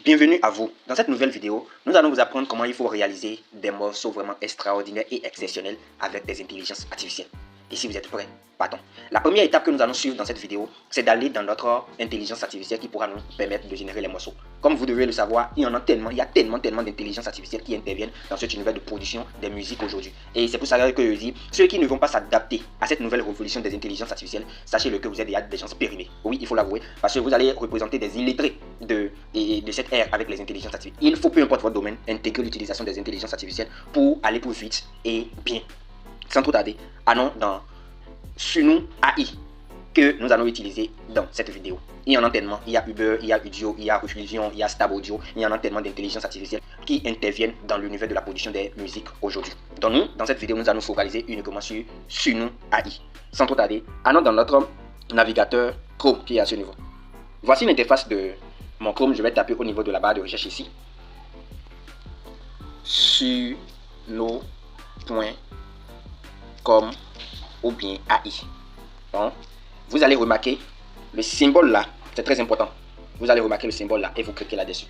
Bienvenue à vous. Dans cette nouvelle vidéo, nous allons vous apprendre comment il faut réaliser des morceaux vraiment extraordinaires et exceptionnels avec des intelligences artificielles. Et si vous êtes prêts, partons. La première étape que nous allons suivre dans cette vidéo, c'est d'aller dans notre intelligence artificielle qui pourra nous permettre de générer les morceaux. Comme vous devez le savoir, il y a tellement d'intelligence artificielle qui interviennent dans cet univers de production des musiques aujourd'hui. Et c'est pour ça que je dis, ceux qui ne vont pas s'adapter à cette nouvelle révolution des intelligences artificielles, sachez-le que vous êtes déjà des gens périmés. Oui, il faut l'avouer, parce que vous allez représenter des illettrés de cette ère avec les intelligences artificielles. Il faut, peu importe votre domaine, intégrer l'utilisation des intelligences artificielles pour aller plus vite et bien. Sans trop tarder, allons dans Suno AI que nous allons utiliser dans cette vidéo. Il y en a tellement, il y a Uber, il y a Udio, il y a Refusion, il y a Stab Audio, il y en a tellement d'intelligence artificielle qui interviennent dans l'univers de la production des musiques aujourd'hui. Donc nous, dans cette vidéo, nous allons focaliser uniquement sur Suno AI. Sans trop tarder, allons dans notre navigateur Chrome qui est à ce niveau. Voici l'interface de mon Chrome, je vais taper au niveau de la barre de recherche ici. Suno.com ou bien AI. Donc, vous allez remarquer le symbole là, c'est très important. Vous allez remarquer le symbole là et vous cliquez là-dessus.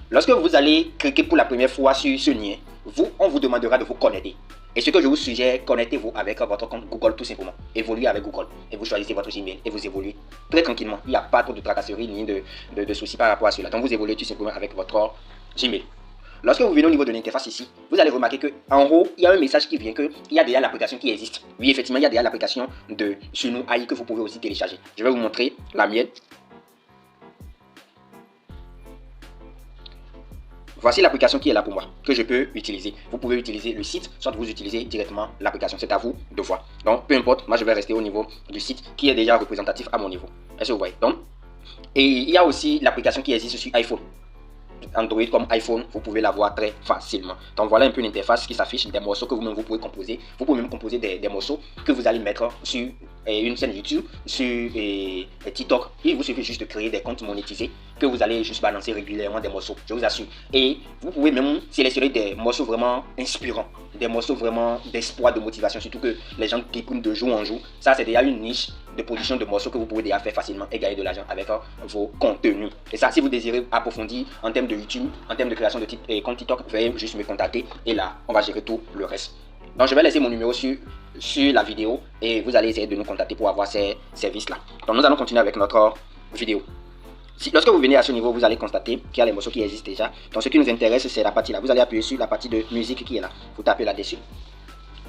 Lorsque vous allez cliquer pour la première fois sur ce lien, on vous demandera de vous connecter. Et ce que je vous suggère, connectez-vous avec votre compte Google tout simplement. Évoluez avec Google et vous choisissez votre Gmail et vous évoluez très tranquillement. Il n'y a pas trop de tracasseries ni de soucis par rapport à cela. Donc vous évoluez tout simplement avec votre Gmail. Lorsque vous venez au niveau de l'interface ici, vous allez remarquer qu'en haut, il y a un message qui vient qu'il y a déjà l'application qui existe. Oui, effectivement, il y a déjà l'application de Suno AI que vous pouvez aussi télécharger. Je vais vous montrer la mienne. Voici l'application qui est là pour moi, que je peux utiliser. Vous pouvez utiliser le site, soit vous utilisez directement l'application. C'est à vous de voir. Donc, peu importe, moi je vais rester au niveau du site qui est déjà représentatif à mon niveau. Est-ce que vous voyez? Donc, et il y a aussi l'application qui existe sur iPhone. Android comme iPhone, vous pouvez l'avoir très facilement. Donc voilà un peu l'interface qui s'affiche, des morceaux que vous-même vous pouvez composer. Vous pouvez même composer des morceaux que vous allez mettre sur une chaîne YouTube, sur TikTok. Il vous suffit juste de créer des comptes monétisés que vous allez juste balancer régulièrement des morceaux, je vous assure. Et vous pouvez même sélectionner des morceaux vraiment inspirants, des morceaux vraiment d'espoir, de motivation, surtout que les gens découvrent de jour en jour. Ça, c'est déjà une niche de production de morceaux que vous pouvez déjà faire facilement et gagner de l'argent avec vos contenus. Et ça, si vous désirez approfondir en termes de YouTube, en termes de création de compte TikTok, veuillez juste me contacter et là, on va gérer tout le reste. Donc, je vais laisser mon numéro sur la vidéo et vous allez essayer de nous contacter pour avoir ces services-là. Donc, nous allons continuer avec notre vidéo. Lorsque vous venez à ce niveau, vous allez constater qu'il y a les morceaux qui existent déjà. Donc, ce qui nous intéresse, c'est la partie là. Vous allez appuyer sur la partie de musique qui est là. Vous tapez là-dessus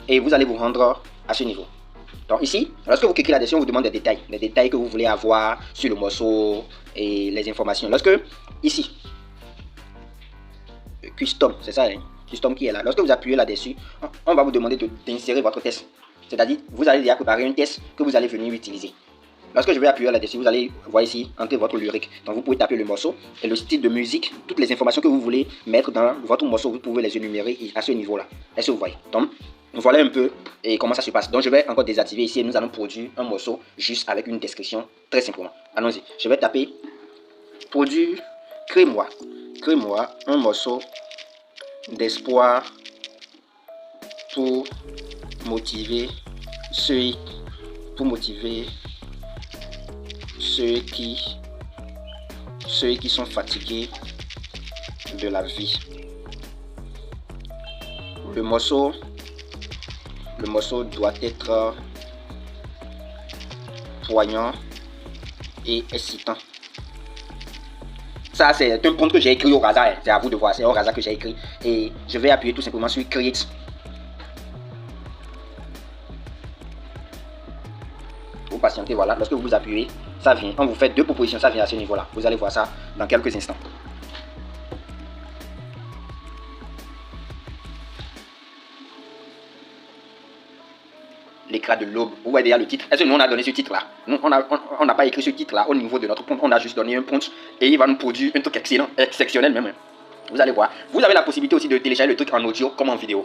et vous allez vous rendre à ce niveau. Donc ici, lorsque vous cliquez là-dessus, on vous demande des détails que vous voulez avoir sur le morceau et les informations. Lorsque, ici, Custom, c'est ça, hein? Custom qui est là. Lorsque vous appuyez là-dessus, on va vous demander d'insérer votre test. C'est-à-dire, vous allez déjà préparer un test que vous allez venir utiliser. Lorsque je vais appuyer là-dessus, vous allez voir ici, entrer votre lyrique. Donc vous pouvez taper le morceau et le style de musique, toutes les informations que vous voulez mettre dans votre morceau, vous pouvez les énumérer à ce niveau-là. Est-ce que vous voyez? Donc, voilà un peu et comment ça se passe. Donc je vais encore désactiver ici et nous allons produire un morceau juste avec une description très simplement. Allons-y. Je vais taper produire, crée-moi un morceau d'espoir pour motiver ceux qui sont fatigués de la vie. Le morceau doit être poignant et excitant. Ça, c'est un prompt que j'ai écrit au hasard. C'est à vous de voir. C'est au hasard que j'ai écrit. Et je vais appuyer tout simplement sur Create. Vous patientez, voilà. Lorsque vous appuyez, ça vient. On vous fait deux propositions, ça vient à ce niveau-là. Vous allez voir ça dans quelques instants. L'écran de l'aube. Vous voyez déjà le titre. Est-ce que nous on a donné ce titre là? Nous on n'a pas écrit ce titre là au niveau de notre prompt. On a juste donné un prompt et il va nous produire un truc excellent, exceptionnel même. Vous allez voir. Vous avez la possibilité aussi de télécharger le truc en audio comme en vidéo.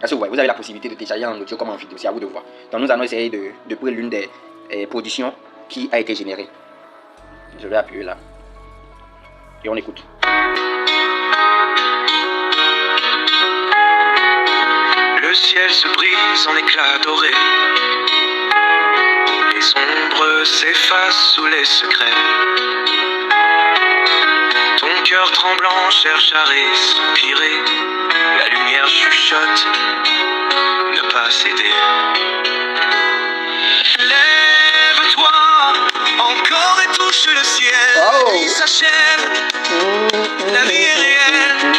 Est-ce que vous voyez? Vous avez la possibilité de télécharger en audio comme en vidéo. C'est à vous de voir. Donc nous allons essayer de prendre l'une des productions qui a été générée. Je vais appuyer là et on écoute. Le ciel se brise en éclats dorés. Les ombres s'effacent sous les secrets. cœur tremblant cherche à respirer. La lumière chuchote, ne pas céder. Lève-toi encore et touche le ciel. Oh. Il s'achève, la vie est réelle.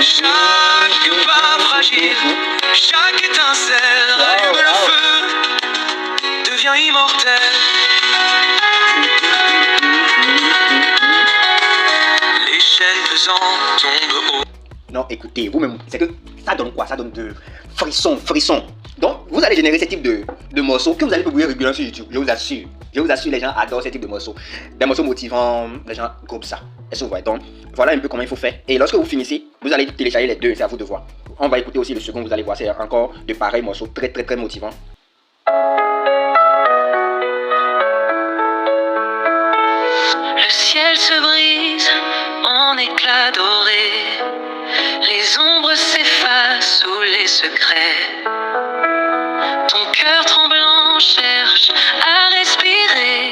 Chaque pas fragile, chaque étincelle rallume le feu, devient immortel. Les chaînes pesantes tombent haut. Non, écoutez, vous-même, c'est que ça donne quoi? Ça donne de frissons. Donc, vous allez générer ce type de morceaux que vous allez publier régulièrement sur YouTube, je vous assure. Je vous assure, les gens adorent ce type de morceaux. Des morceaux motivants, les gens groupent ça. Est-ce que vous voyez? Donc, voilà un peu comment il faut faire. Et lorsque vous finissez, vous allez télécharger les deux, c'est à vous de voir. On va écouter aussi le second, vous allez voir, c'est encore de pareils morceaux très motivants. Le ciel se brise en éclats dorés. Les ombres s'effacent sous les secrets. Ton cœur tremblant cherche à respirer.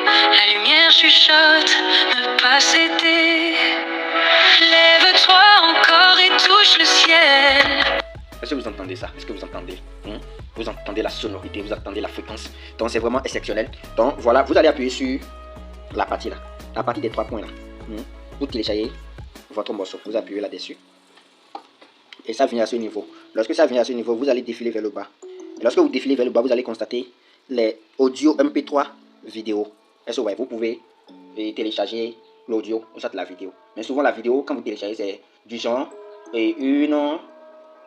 La lumière chuchote, ne pas céder. Lève-toi encore et touche le ciel. Est-ce que vous entendez ça? Est-ce que vous entendez? Vous entendez la sonorité, vous entendez la fréquence. Donc c'est vraiment exceptionnel. Donc voilà, vous allez appuyer sur la partie là. La partie des 3 points là. Vous téléchargez votre morceau. Vous appuyez là-dessus. Et ça vient à ce niveau. Lorsque ça vient à ce niveau, vous allez défiler vers le bas. Et lorsque vous défilez vers le bas, vous allez constater les audio MP3 vidéo. Est-ce que vous voyez? Vous pouvez télécharger l'audio ou soit la vidéo. Mais souvent la vidéo, quand vous téléchargez, c'est du genre et une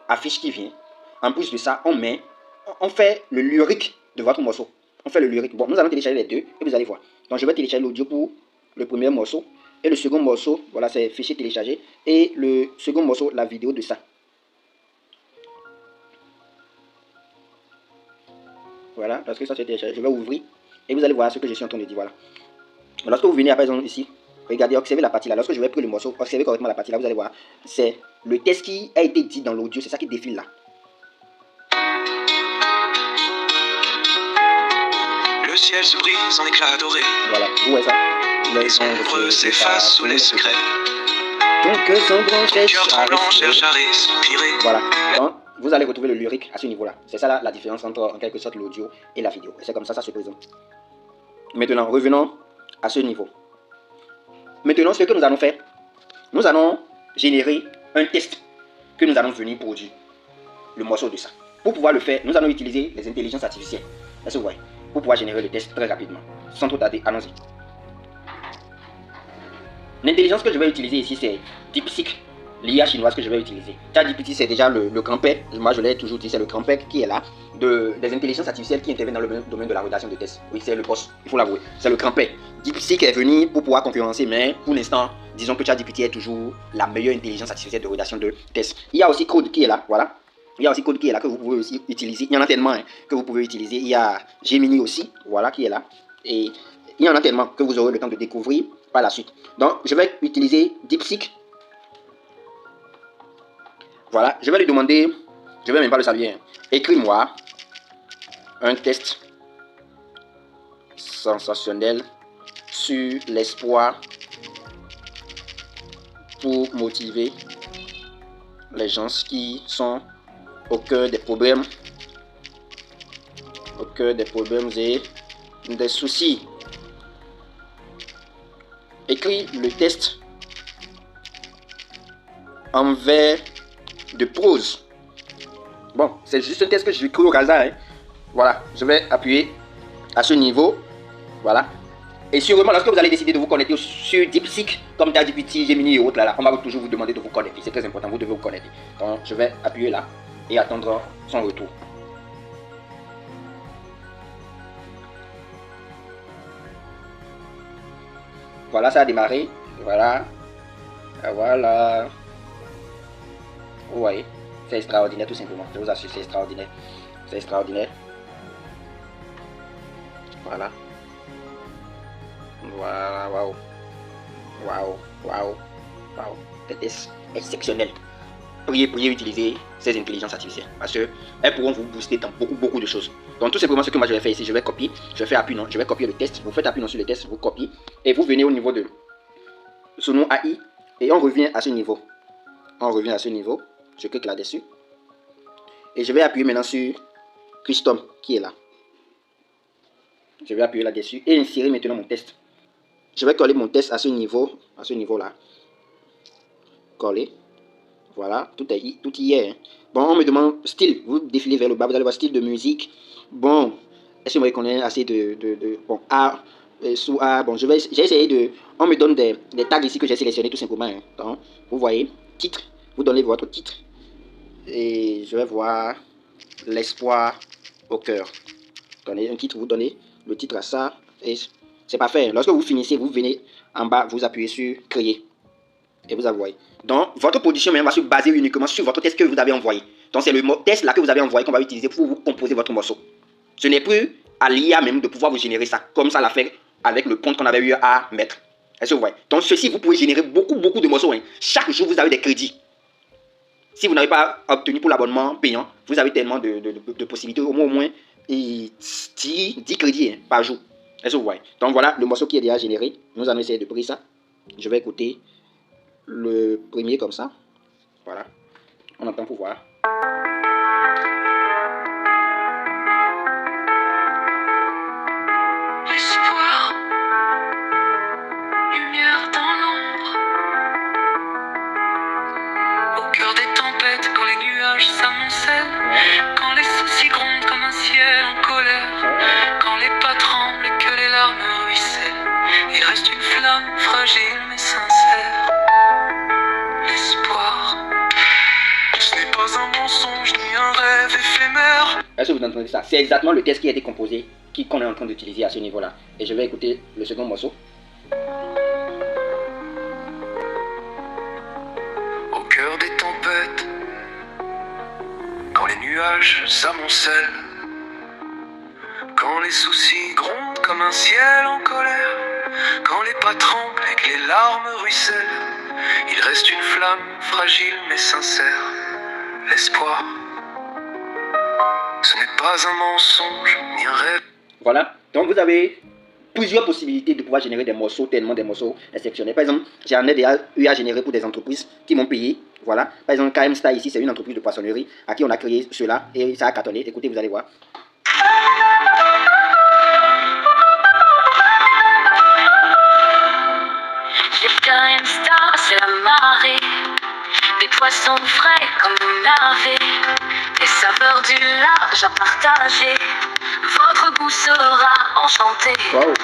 affiche qui vient. En plus de ça, on fait le lyrique de votre morceau. On fait le lyrique. Bon, nous allons télécharger les deux et vous allez voir. Donc je vais télécharger l'audio pour le premier morceau. Et le second morceau, voilà, c'est fichier téléchargé. Et le second morceau, la vidéo de ça. Voilà, parce que ça c'est téléchargé. Je vais ouvrir et vous allez voir ce que je suis en train de dire. Voilà. Lorsque vous venez à présent ici, regardez, observez la partie là. Lorsque je vais prendre le morceau, observez correctement la partie là, vous allez voir. C'est le texte qui a été dit dans l'audio, c'est ça qui défile là. Le ciel se brise en éclats dorés. Voilà, vous voyez ça? Les ombres s'effacent sous les secrets. Ton cœur tremblant cherche à respirer. Voilà. Donc, vous allez retrouver le lyrique à ce niveau-là. C'est ça la différence entre en quelque sorte l'audio et la vidéo. Et c'est comme ça se présente. Maintenant, revenons à ce niveau. Maintenant, ce que nous allons faire, nous allons générer un test que nous allons venir produire. Le morceau de ça. Pour pouvoir le faire, nous allons utiliser les intelligences artificielles. Est-ce que vous voyez? Pour pouvoir générer le test très rapidement. Sans trop tarder, allons-y. L'intelligence que je vais utiliser ici, c'est DeepSeek, l'IA chinoise que je vais utiliser. ChatGPT, c'est déjà le grand-père, moi je l'ai toujours dit, c'est le grand-père qui est là, des intelligences artificielles qui interviennent dans le domaine de la rédaction de tests. Oui, c'est le boss, il faut l'avouer, c'est le grand-père. DeepSeek est venu pour pouvoir concurrencer, mais pour l'instant, disons que ChatGPT est toujours la meilleure intelligence artificielle de rédaction de tests. Il y a aussi Code qui est là, voilà. Il y a aussi Code qui est là que vous pouvez aussi utiliser. Il y en a tellement hein, que vous pouvez utiliser. Il y a Gemini aussi, voilà, qui est là. Et il y en a tellement que vous aurez le temps de découvrir par la suite. Donc, je vais utiliser DeepSeek. Voilà, je vais lui demander, je vais même pas le saluer. Écris-moi un test sensationnel sur l'espoir pour motiver les gens qui sont au cœur des problèmes et des soucis. Écris le test en vers de prose. Bon, c'est juste un test que je écris au hasard. Hein. Voilà, je vais appuyer à ce niveau. Voilà. Et sûrement, lorsque vous allez décider de vous connecter sur DeepSeek, comme ChatGPT, Gemini et autres, là, on va toujours vous demander de vous connecter. C'est très important, vous devez vous connecter. Donc, je vais appuyer là et attendre son retour. Voilà, ça a démarré. Voilà. Voilà. Vous voyez, c'est extraordinaire tout simplement. Je vous assure, c'est extraordinaire. C'est extraordinaire. Voilà. Voilà, waouh. Waouh, waouh, waouh. C'est exceptionnel. Priez utiliser ces intelligences artificielles parce qu'elles pourront vous booster dans beaucoup de choses. Donc tout simplement ce que moi je vais faire ici, je vais copier, je fais appui non, je vais copier le test, vous faites appui non sur le test, vous copiez et vous venez au niveau de ce nom AI et on revient à ce niveau. On revient à ce niveau. Je clique là-dessus. Et je vais appuyer maintenant sur Custom qui est là. Je vais appuyer là-dessus et insérer maintenant mon test. Je vais coller mon test à ce niveau-là. Coller. Voilà, tout y est. Hein. Bon, on me demande style. Vous défilez vers le bas, vous allez voir style de musique. Bon, est-ce que vous reconnaissez assez bon, A, sous A. Bon, j'ai essayé de... On me donne des tags ici que j'ai sélectionné tout simplement. Hein. Donc, vous voyez, titre. Vous donnez votre titre. Et je vais voir l'espoir au cœur. Donnez un titre, vous donnez le titre à ça. Et c'est parfait. Lorsque vous finissez, vous venez en bas, vous appuyez sur créer. Et vous envoyez. Donc, votre production va se baser uniquement sur votre test que vous avez envoyé. Donc, c'est le test là que vous avez envoyé qu'on va utiliser pour vous composer votre morceau. Ce n'est plus à l'IA même de pouvoir vous générer ça, comme ça l'a fait avec le compte qu'on avait eu à mettre. Est-ce que vous voyez? Donc, ceci, vous pouvez générer beaucoup de morceaux. Hein. Chaque jour, vous avez des crédits. Si vous n'avez pas obtenu pour l'abonnement payant, vous avez tellement de possibilités, au moins 10 crédits hein, par jour. Est-ce que vous voyez? Donc, voilà le morceau qui est déjà généré. Nous allons essayer de prendre ça. Je vais écouter le premier comme ça. Voilà. On entend pour voir. L'espoir, lumière dans l'ombre. Au cœur des tempêtes, quand les nuages s'amoncellent, quand les soucis grondent comme un ciel en colère, quand les pas tremblent et que les larmes ruissellent, il reste une flamme fragile mais sincère. L'espoir, ce n'est pas un mensonge ni un rêve éphémère. Est-ce que vous entendez ça? C'est exactement le test qui a été composé, qu'on est en train d'utiliser à ce niveau-là. Et je vais écouter le second morceau. Au cœur des tempêtes, quand les nuages s'amoncellent, quand les soucis grondent comme un ciel en colère, quand les pas tremblent et que les larmes ruissellent, il reste une flamme fragile mais sincère. L'espoir, ce n'est pas un mensonge ni un rêve. Voilà, donc vous avez plusieurs possibilités de pouvoir générer des morceaux, tellement des morceaux exceptionnels. Par exemple, j'en ai déjà eu à générer pour des entreprises qui m'ont payé. Voilà, par exemple, KM Star ici, c'est une entreprise de poissonnerie à qui on a créé cela et ça a cartonné. Écoutez, vous allez voir. KM Star, c'est la marée. Des poissons frais comme vous n'avez. Des saveurs du large à partager. Votre goût sera enchanté. Wow.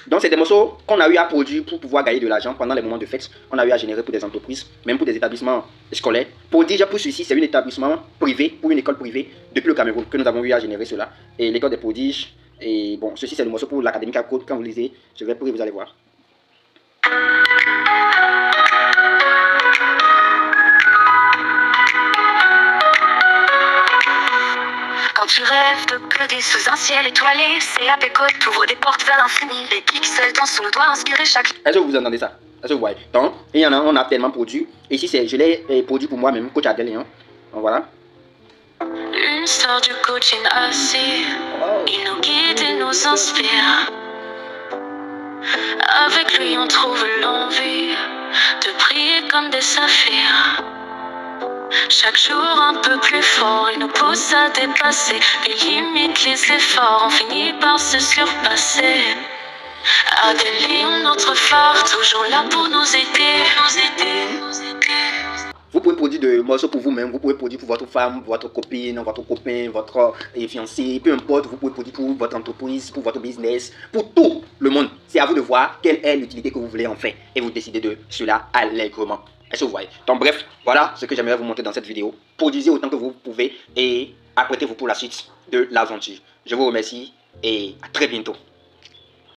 Donc c'est des morceaux qu'on a eu à produire pour pouvoir gagner de l'argent pendant les moments de fête. On a eu à générer pour des entreprises, même pour des établissements scolaires. Pour déjà pour ceci, c'est un établissement privé, pour une école privée depuis le Cameroun que nous avons eu à générer cela. Et l'école des prodiges. Et bon, ceci c'est le morceau pour l'Académie Cap Code. Quand vous lisez, je vais pour vous allez voir. Quand tu rêves de glosser sous un ciel étoilé, c'est la pécote qui ouvre des portes vers l'infini. Les pixels dansent sous le doigt inspiré chaque... Est-ce que vous entendez ça? Est-ce que vous voyez? Donc, il y en a, on a tellement produit. Et ici, je l'ai produit pour moi-même, coach Adèle. Hein. Donc voilà. Une star du coaching assis, il nous guide et nous inspire. Avec lui on trouve l'envie de briller comme des saphirs. Chaque jour un peu plus fort, il nous pousse à dépasser les limites, les efforts, on finit par se surpasser. Adélie, notre phare, toujours là pour nous aider. Vous pouvez produire des morceaux pour vous-même, vous pouvez produire pour votre femme, votre copine, votre copain, votre fiancé, peu importe, vous pouvez produire pour votre entreprise, pour votre business, pour tout le monde. C'est à vous de voir quelle est l'utilité que vous voulez en faire et vous décidez de cela allègrement. Est-ce que vous voyez? Donc bref, voilà ce que j'aimerais vous montrer dans cette vidéo. Produisez autant que vous pouvez et apprêtez-vous pour la suite de l'aventure. Je vous remercie et à très bientôt.